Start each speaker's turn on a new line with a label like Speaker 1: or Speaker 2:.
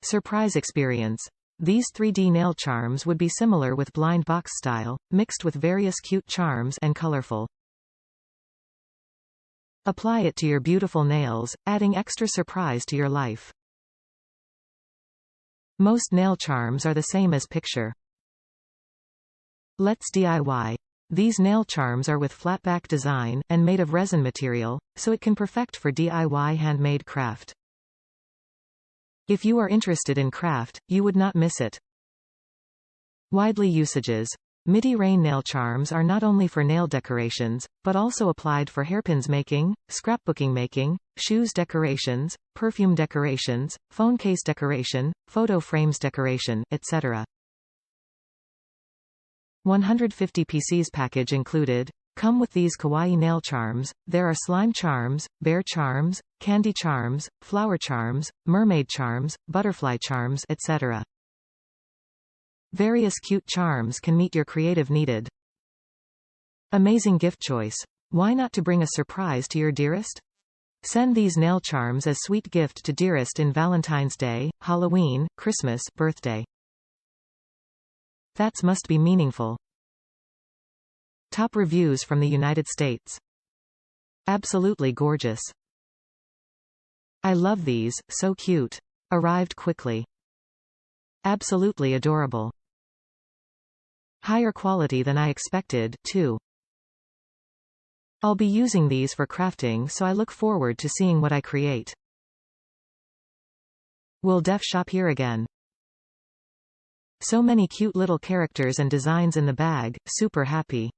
Speaker 1: Surprise experience. These 3D nail charms would be similar with blind box style, mixed with various cute charms and colorful. Apply it to your beautiful nails, adding extra surprise to your life. Most nail charms are the same as picture. Let's DIY. These nail charms are with flatback design, and made of resin material, so it can perfect for DIY handmade craft. If you are interested in craft, you would not miss it. Widely usages. Mity rain nail charms are not only for nail decorations, but also applied for hairpins making, scrapbooking making, shoes decorations, perfume decorations, phone case decoration, photo frames decoration, etc. 150pcs package included. Come with these kawaii nail charms. There are slime charms, bear charms, candy charms, flower charms, mermaid charms, butterfly charms, etc. Various cute charms can meet your creative needed. Amazing gift choice. Why not to bring a surprise to your dearest? Send these nail charms as sweet gift to dearest in Valentine's Day, Halloween, Christmas, birthday. That must be meaningful. Top reviews from the United States. Absolutely gorgeous. I love these, so cute. Arrived quickly. Absolutely adorable. Higher quality than I expected, too. I'll be using these for crafting, so I look forward to seeing what I create. Will def shop here again. So many cute little characters and designs in the bag, super happy.